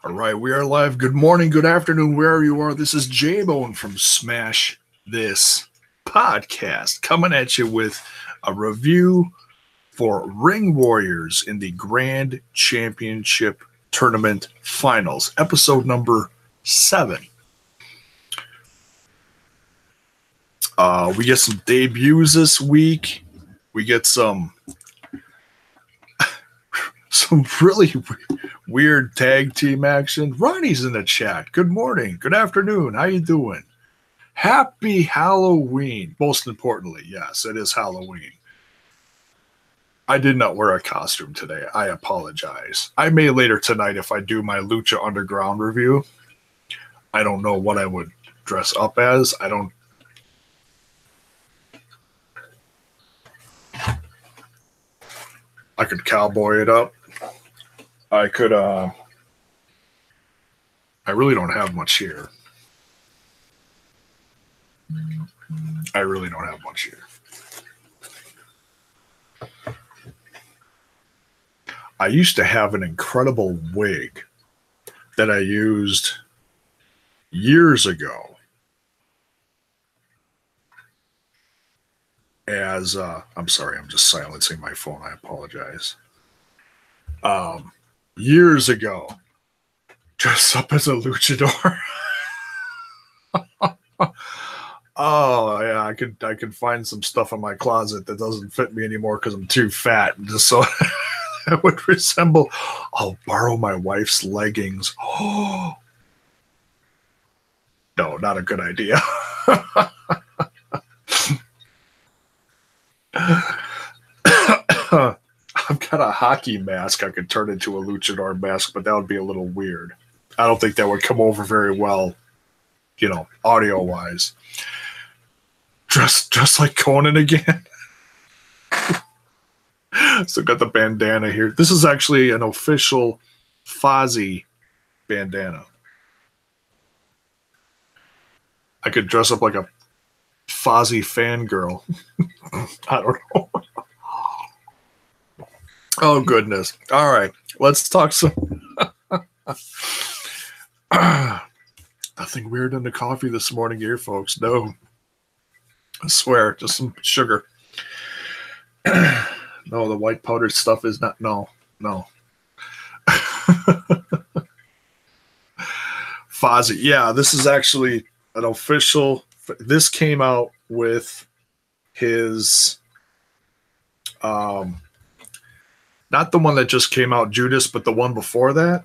All right, we are live. Good morning, good afternoon, wherever you are. This is J-Bone from Smash This Podcast, coming at you with a review for Ring Warriors in the Grand Championship Tournament Finals, episode number 7. We get some debuts this week. We get some really weird tag team action. Ronnie's in the chat. Good morning. Good afternoon. How you doing? Happy Halloween. Most importantly, yes, it is Halloween. I did not wear a costume today. I apologize. I may later tonight if I do my Lucha Underground review. I don't know what I would dress up as. I could cowboy it up. I could, I really don't have much here. I really don't have much here. I used to have an incredible wig that I used years ago as, I'm sorry, I'm just silencing my phone. I apologize. Years ago, dressed up as a luchador. Oh yeah, I could find some stuff in my closet that doesn't fit me anymore because I'm too fat. Just so I would resemble. I'll borrow my wife's leggings. Oh no, not a good idea. I've got a hockey mask I could turn into a luchador mask, but that would be a little weird. I don't think that would come over very well, audio wise. Just like Conan again. So got the bandana here. This is actually an official Fozzy bandana. I could dress up like a Fozzy fangirl. I don't know. Oh, goodness. All right. Let's talk some. Nothing weird in the coffee this morning here, folks. No. I swear. Just some sugar. No, the white powdered stuff is not. No. Fozzy. Yeah, this is actually an official. This came out with his. Not the one that just came out, Judas, but the one before that.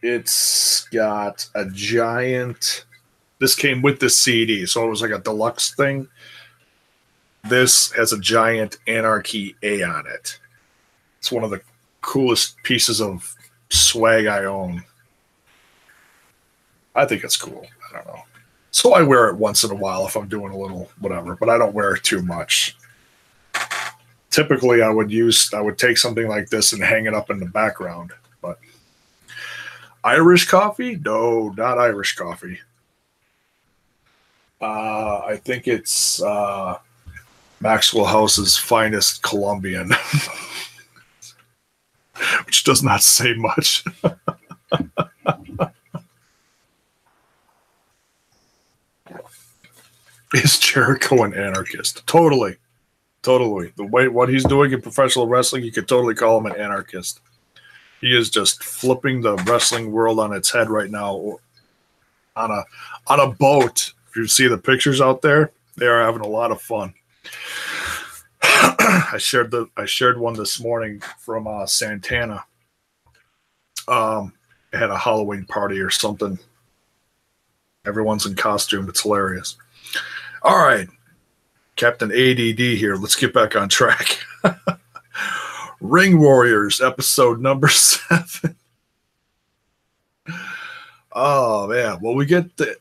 It's got a giant. This came with the CD, so it was like a deluxe thing. This has a giant Anarchy A on it. It's one of the coolest pieces of swag I own. I think it's cool. I don't know. So I wear it once in a while if I'm doing a little whatever, but I don't wear it too much. Typically, I would take something like this and hang it up in the background. But Irish coffee? No, not Irish coffee. I think it's Maxwell House's finest Colombian, which does not say much. Is Jericho an anarchist? Totally. The way what he's doing in professional wrestling, you could totally call him an anarchist. He is just flipping the wrestling world on its head right now on a boat. If you see the pictures out there, they are having a lot of fun. I shared one this morning from Santana. It had a Halloween party or something. Everyone's in costume. It's hilarious. All right. Captain ADD here. Let's get back on track. Ring Warriors, episode number 7. Oh man. Well, we get the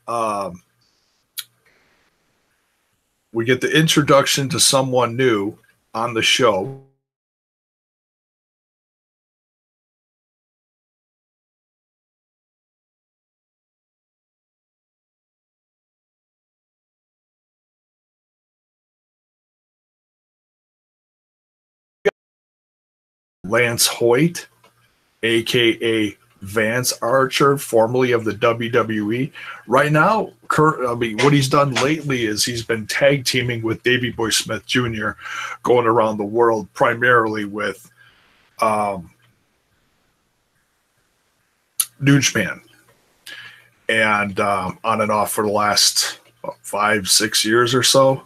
introduction to someone new on the show. Lance Hoyt. aka Vance Archer, formerly of the WWE. Right now, what he's done lately is he's been tag teaming with Davey Boy Smith Jr., going around the world primarily with New Japan, and on and off for the last 5-6 years or so.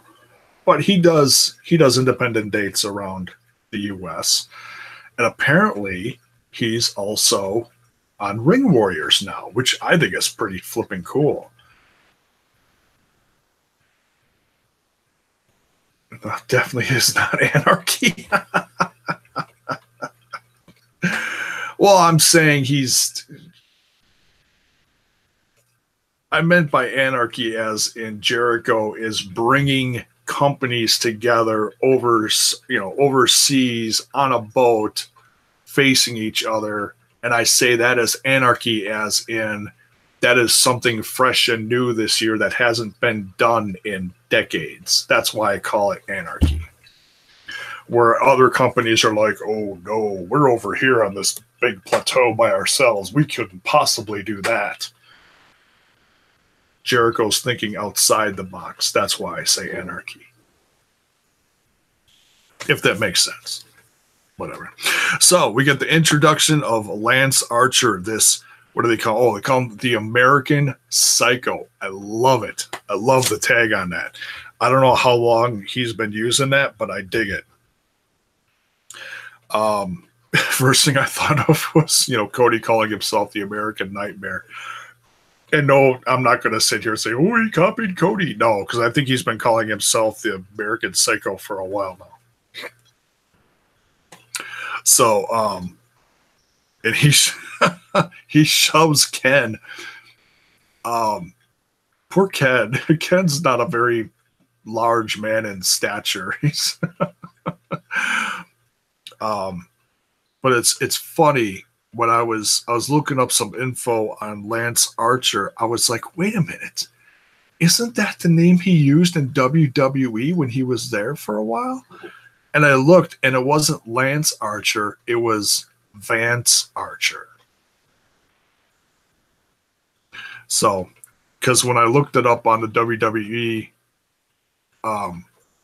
But he does independent dates around the U.S. And apparently he's also on Ring Warriors now, which I think is pretty flipping cool. Definitely is not Anarchy. Well, I'm saying I meant by Anarchy as in Jericho is bringing companies together overseas on a boat facing each other. And I say that as Anarchy as in that is something fresh and new this year that hasn't been done in decades. That's why I call it Anarchy. Where other companies are like, oh no, we're over here on this big plateau by ourselves. We couldn't possibly do that. Jericho's thinking outside the box. That's why I say Anarchy. If that makes sense. Whatever. So we get the introduction of Lance Archer. This, what do they call? Oh, they call him the American Psycho. I love it. I love the tag on that. I don't know how long he's been using that, but I dig it. First thing I thought of was, Cody calling himself the American Nightmare. And no, I'm not going to sit here and say, oh, he copied Cody. No, because I think he's been calling himself the American Psycho for a while now. So, and he shoves Ken. Poor Ken. Ken's not a very large man in stature. He's, but it's funny. When I was looking up some info on Lance Archer, I was like, wait a minute. Isn't that the name he used in WWE when he was there for a while? And I looked, and it wasn't Lance Archer. It was Vance Archer. So, because when I looked it up on the WWE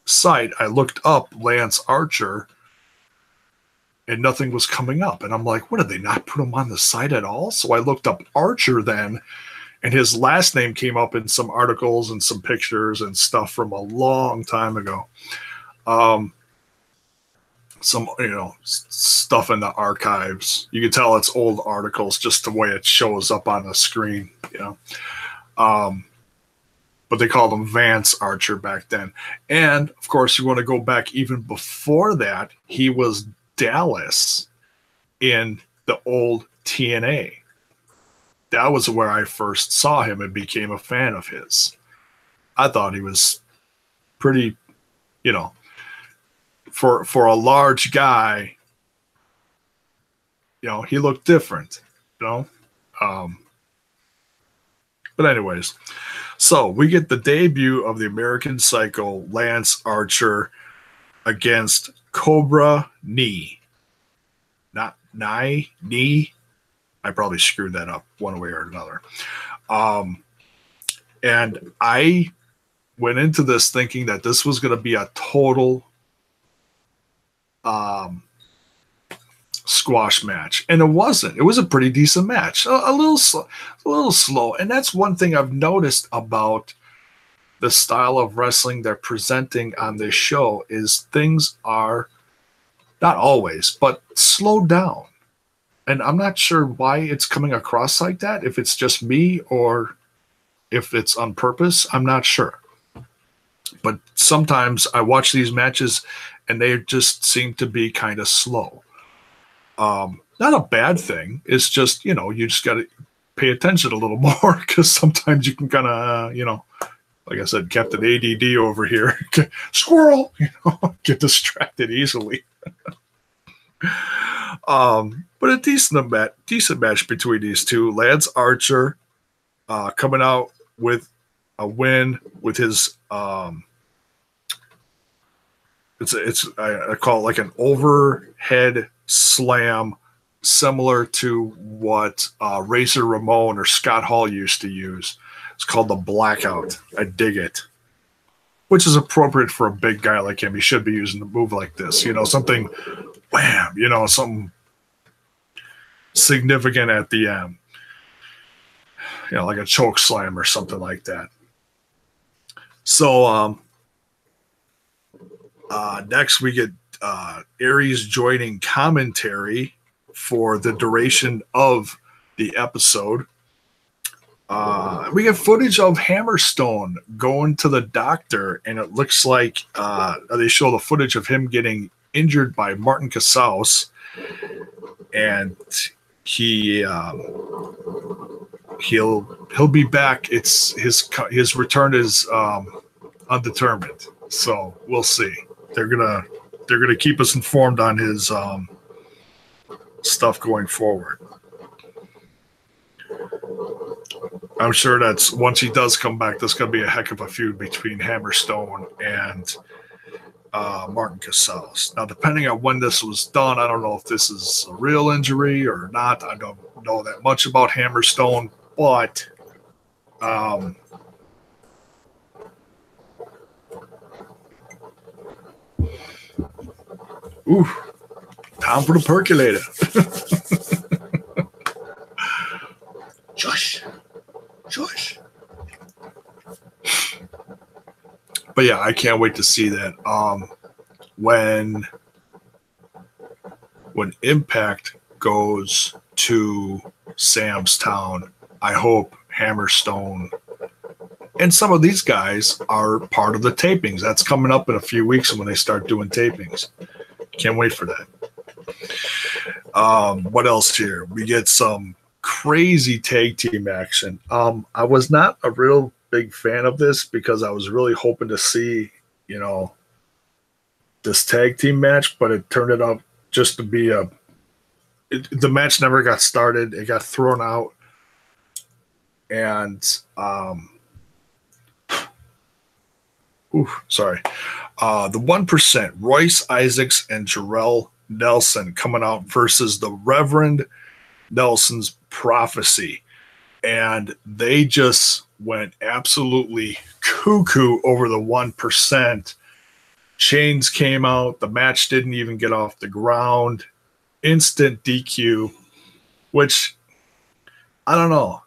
site, I looked up Lance Archer, and nothing was coming up. And I'm like, what, did they not put him on the site at all? So I looked up Archer then, and his last name came up in some articles and some pictures and stuff from a long time ago. Some, stuff in the archives. You can tell it's old articles just the way it shows up on the screen, But they called him Vance Archer back then. And, of course, you want to go back even before that, he was Dallas in the old TNA. That was where I first saw him and became a fan of his. I thought he was pretty, for a large guy, he looked different, But anyways, so we get the debut of the American Psycho, Lance Archer, against Cobra Knee. Not Knee. I probably screwed that up one way or another. And I went into this thinking that this was going to be a total squash match, and it wasn't. It was a pretty decent match. A little slow, and that's one thing I've noticed about the style of wrestling they're presenting on this show is things are not always, but slowed down. And I'm not sure why it's coming across like that, if it's just me or if it's on purpose. I'm not sure. But sometimes I watch these matches and they just seem to be kind of slow. Not a bad thing. It's just, you just got to pay attention a little more, because sometimes you can kind of, like I said, Captain ADD over here, squirrel, get distracted easily. But a decent match between these two. Lance Archer coming out with a win with his I call it like an overhead slam similar to what Razor Ramon or Scott Hall used to use. It's called the Blackout. I dig it. Which is appropriate for a big guy like him. He should be using a move like this. Something wham, something significant at the end. Like a choke slam or something like that. So next we get Aries joining commentary for the duration of the episode. We get footage of Hammerstone going to the doctor, and it looks like they show the footage of him getting injured by Martin Casaus, and he'll be back. It's his return is undetermined, so we'll see. They're gonna keep us informed on his stuff going forward. I'm sure that's once he does come back, there's going to be a heck of a feud between Hammerstone and Martin Casaus. Now, depending on when this was done, I don't know if this is a real injury or not. I don't know that much about Hammerstone, but time for the percolator. Shush. But yeah, I can't wait to see that. When Impact goes to Sam's Town, I hope Hammerstone and some of these guys are part of the tapings. That's coming up in a few weeks when they start doing tapings. Can't wait for that. What else here? We get some crazy tag team action. I was not a real big fan of this because I was really hoping to see, this tag team match, but it turned out just to be the match never got started. It got thrown out. And sorry. The 1%, Royce Isaacs and Jarrell Nelson coming out versus the Reverend Nelson's Prophecy. And they just went absolutely cuckoo over the 1%. Chains came out. The match didn't even get off the ground. Instant DQ, which I don't know.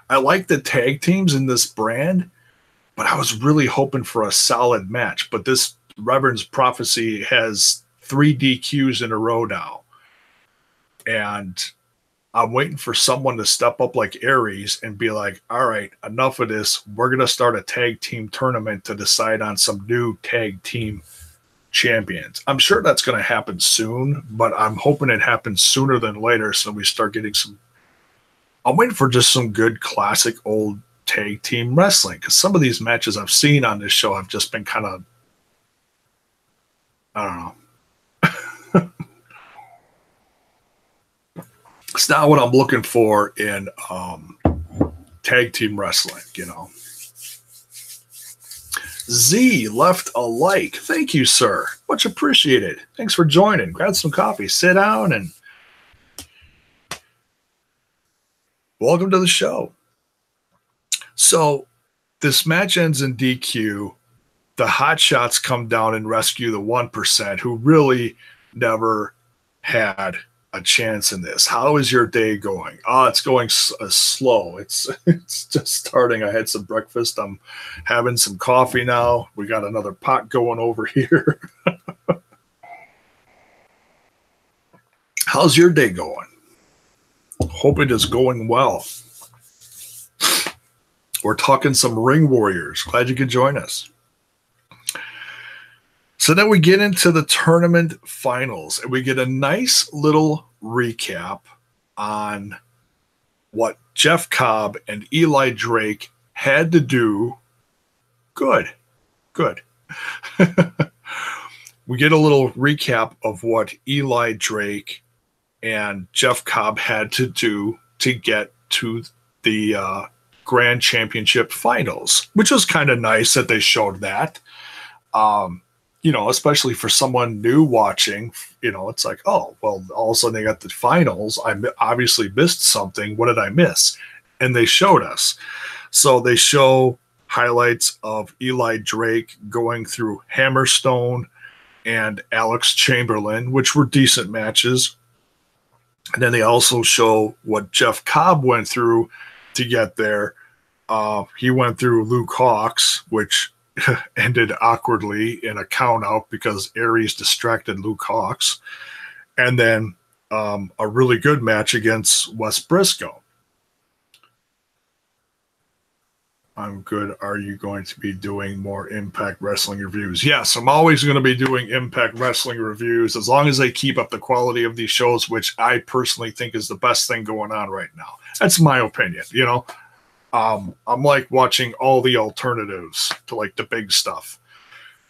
I like the tag teams in this brand, but I was really hoping for a solid match. But this Reverend's Prophecy has 3 DQs in a row now. And I'm waiting for someone to step up like Aries and be like, all right, enough of this. We're going to start a tag team tournament to decide on some new tag team champions. I'm sure that's going to happen soon, but I'm hoping it happens sooner than later so we start getting some. I'm waiting for just some good classic old tag team wrestling, because some of these matches I've seen on this show have just been kind of, I don't know. It's not what I'm looking for in tag team wrestling, Z left a like. Thank you, sir. Much appreciated. Thanks for joining. Grab some coffee, sit down, and welcome to the show. So this match ends in DQ. The Hot Shots come down and rescue the 1%, who really never had a chance in this. How is your day going? It's going slow. It's just starting. I had some breakfast. I'm having some coffee now. We got another pot going over here. How's your day going? Hope it is going well. We're talking some Ring Warriors. Glad you could join us. So then we get into the tournament finals, and we get a nice little recap on what Jeff Cobb and Eli Drake had to do. Good. We get a little recap of what Eli Drake and Jeff Cobb had to do to get to the Grand Championship finals, which was kind of nice that they showed that. especially for someone new watching, it's like, oh, well, all of a sudden they got the finals. Obviously missed something. What did I miss? And they showed us. So they show highlights of Eli Drake going through Hammerstone and Alex Chamberlain, which were decent matches. And then they also show what Jeff Cobb went through to get there. He went through Luke Hawx, which ended awkwardly in a count out because Aries distracted Luke Hawx. And then a really good match against Wes Briscoe. I'm good. Are you going to be doing more Impact Wrestling reviews? Yes, I'm always going to be doing Impact Wrestling reviews as long as they keep up the quality of these shows, which I personally think is the best thing going on right now. That's my opinion, I'm like watching all the alternatives to like the big stuff.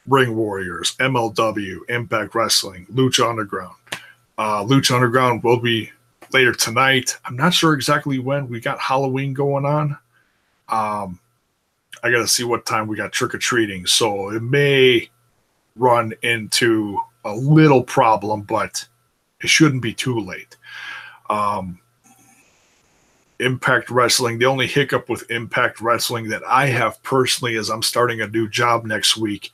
Ring Warriors, MLW, Impact Wrestling, Lucha Underground. Lucha Underground will be later tonight. I'm not sure exactly when. We got Halloween going on. I got to see what time we got trick-or-treating. So it may run into a little problem, but it shouldn't be too late. Impact Wrestling, the only hiccup with Impact Wrestling that I have personally is I'm starting a new job next week,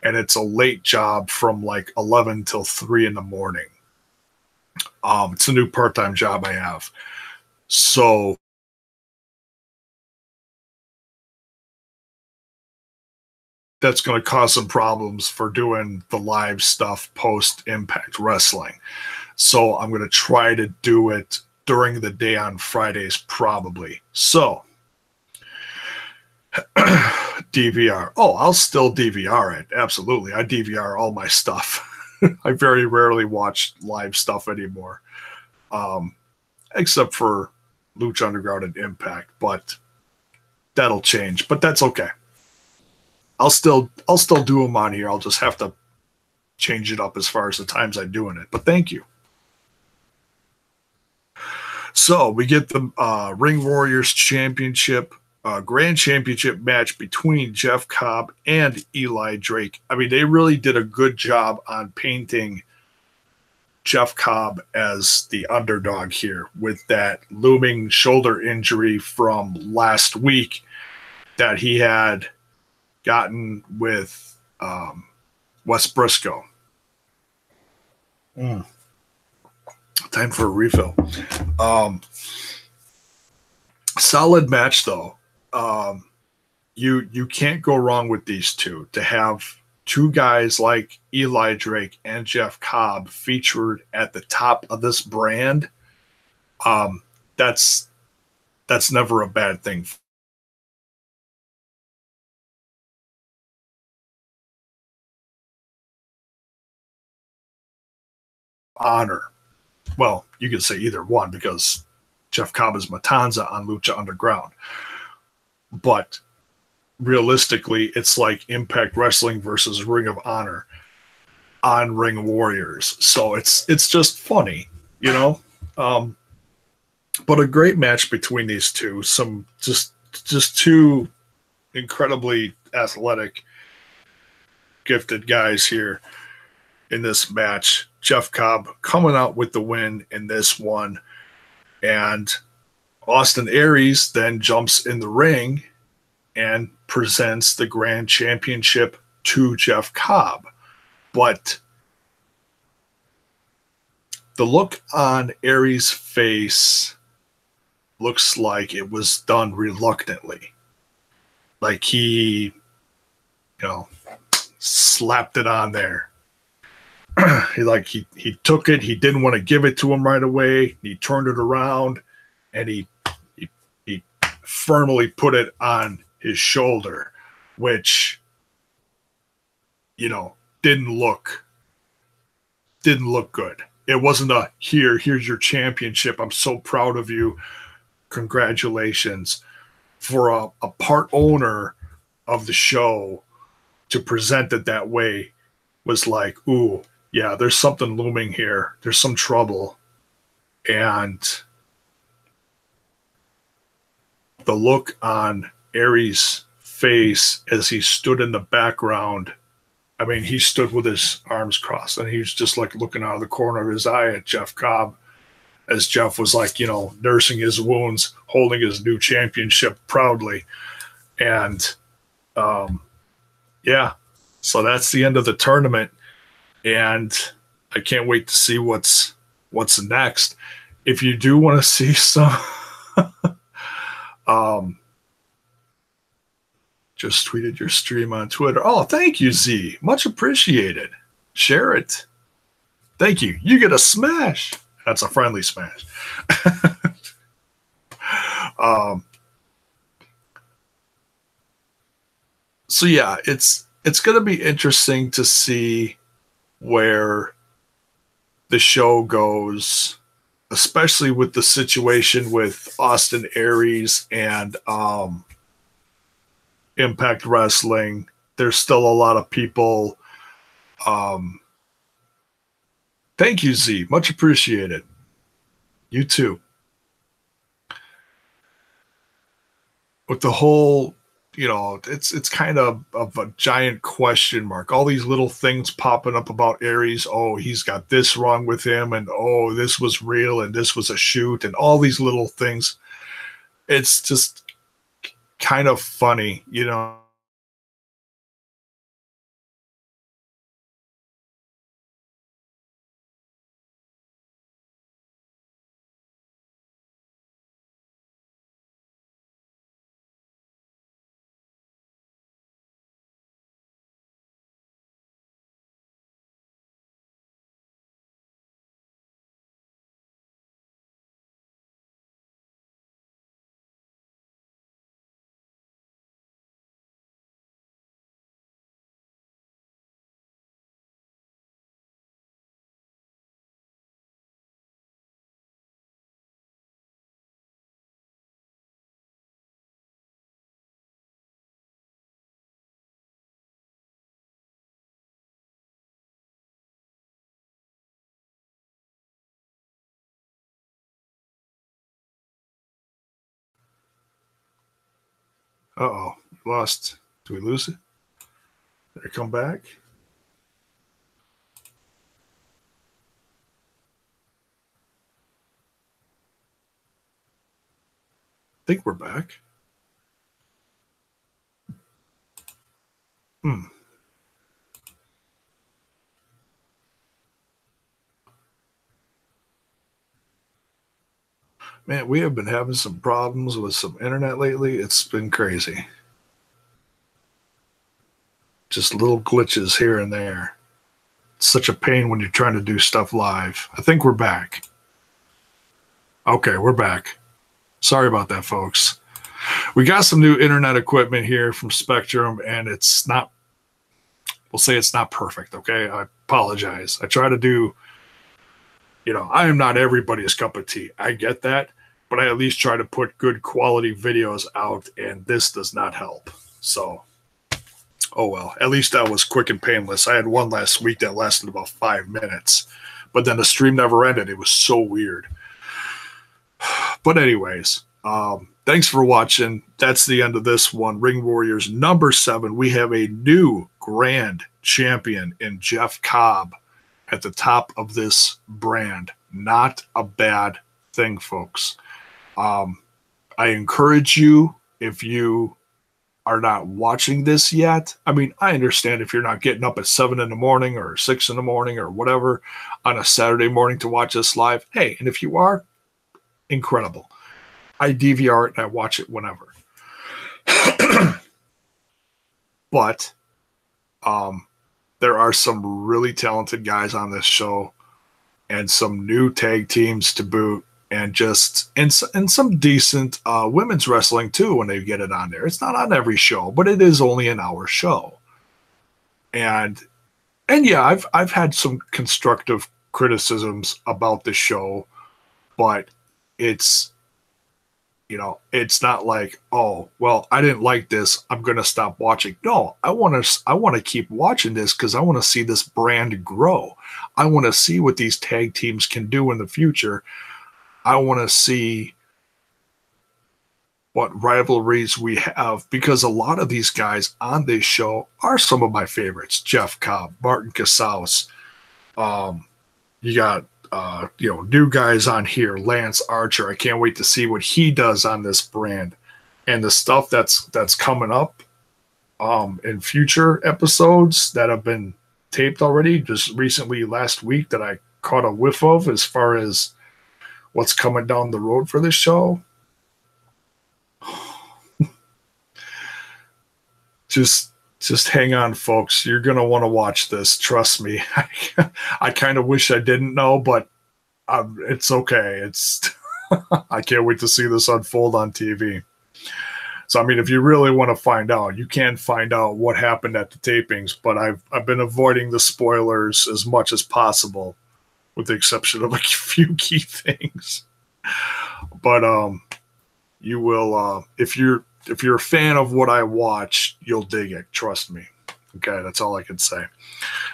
and it's a late job from like 11 till 3 in the morning. It's a new part-time job I have. So that's going to cause some problems for doing the live stuff post Impact Wrestling. So I'm going to try to do it during the day on Fridays, probably. So DVR. Oh, I'll still DVR it. Absolutely. I DVR all my stuff. I very rarely watch live stuff anymore. Except for Lucha Underground and Impact, but that'll change. But that's okay. I'll still do them on here. I'll just have to change it up as far as the times I'm doing it. But thank you. So we get the Ring Warriors Championship, Grand Championship match between Jeff Cobb and Eli Drake. I mean, they really did a good job on painting Jeff Cobb as the underdog here with that looming shoulder injury from last week that he had gotten with Wes Briscoe. Time for a refill. Solid match, though. You can't go wrong with these two. To have two guys like Eli Drake and Jeff Cobb featured at the top of this brand, that's never a bad thing. Honor. Well, you could say either one because Jeff Cobb is Matanza on Lucha Underground. But realistically, it's like Impact Wrestling versus Ring of Honor on Ring Warriors. So it's just funny, But a great match between these two. Some just two incredibly athletic, gifted guys here in this match. Jeff Cobb coming out with the win in this one. And Austin Aries then jumps in the ring and presents the Grand Championship to Jeff Cobb. But the look on Aries' face looks like it was done reluctantly. Like he, slapped it on there. He took it. He didn't want to give it to him right away. He turned it around, and he firmly put it on his shoulder, which didn't look good. It wasn't a here's your championship. I'm so proud of you. Congratulations. For a part owner of the show to present it that way was like, ooh, yeah, there's something looming here. There's some trouble. And the look on Aries' face as he stood in the background, I mean, he stood with his arms crossed, and he was just like looking out of the corner of his eye at Jeff Cobb, as Jeff was like, nursing his wounds, holding his new championship proudly. And yeah, so that's the end of the tournament, and I can't wait to see what's next. If you do want to see some, just tweeted your stream on Twitter. Oh, thank you, Z. Much appreciated. Share it. Thank you. You get a smash. That's a friendly smash. So yeah, it's going to be interesting to see where the show goes, especially with the situation with Austin Aries and Impact Wrestling. There's still a lot of people. Thank you, Z. Much appreciated. You too. With the whole, it's kind of a giant question mark. All these little things popping up about Aries. Oh, he's got this wrong with him, and oh, this was real, and this was a shoot, and all these little things. It's just kind of funny, Uh-oh, lost. Do we lose it? Did it come back? I think we're back. Man, we have been having some problems with some internet lately. It's been crazy. Just little glitches here and there. It's such a pain when you're trying to do stuff live. I think we're back. Okay, we're back. Sorry about that, folks. We got some new internet equipment here from Spectrum, and it's not, we'll say it's not perfect, okay? I apologize. I try to do, I am not everybody's cup of tea. I get that, but I at least try to put good quality videos out, and this does not help. So, oh well. At least that was quick and painless. I had one last week that lasted about 5 minutes, but then the stream never ended. It was so weird. But anyways, thanks for watching. That's the end of this one. Ring Warriors number 7. We have a new grand champion in Jeff Cobb at the top of this brand. Not a bad thing, folks. I encourage you, if you are not watching this yet. I mean, I understand if you're not getting up at 7 in the morning or 6 in the morning or whatever on a Saturday morning to watch this live. Hey, and if you are, incredible. I DVR it and I watch it whenever. But there are some really talented guys on this show and some new tag teams to boot, and just and some decent women's wrestling too when they get it on there. It's not on every show, but it is only an hour show. And yeah, I've had some constructive criticisms about the show, but it's it's not like, oh, well, I didn't like this, I'm going to stop watching. No, I want to keep watching this because I want to see this brand grow. I want to see what these tag teams can do in the future. I want to see what rivalries we have, because a lot of these guys on this show are some of my favorites. Jeff Cobb, Martin Casals. You got new guys on here. Lance Archer. I can't wait to see what he does on this brand, and the stuff that's coming up in future episodes that have been taped already. Just recently, last week, that I caught a whiff of as far as what's coming down the road for this show. Just hang on, folks. You're going to want to watch this. Trust me. I kind of wish I didn't know, but it's okay. I can't wait to see this unfold on TV. So, I mean, if you really want to find out, you can find out what happened at the tapings, but I've been avoiding the spoilers as much as possible, with the exception of a few key things. But you will, if you're a fan of what I watch, you'll dig it. Trust me. Okay, that's all I can say.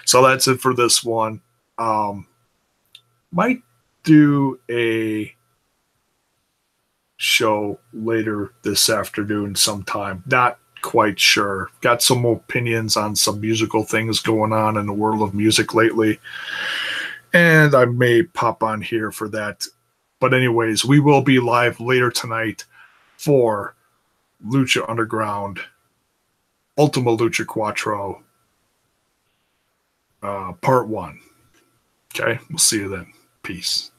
So that's it for this one. Might do a show later this afternoon sometime. Not quite sure. Got some opinions on some musical things going on in the world of music lately, and I may pop on here for that. But anyways, we will be live later tonight for Lucha Underground, Ultima Lucha Quattro, Part 1. Okay, we'll see you then. Peace.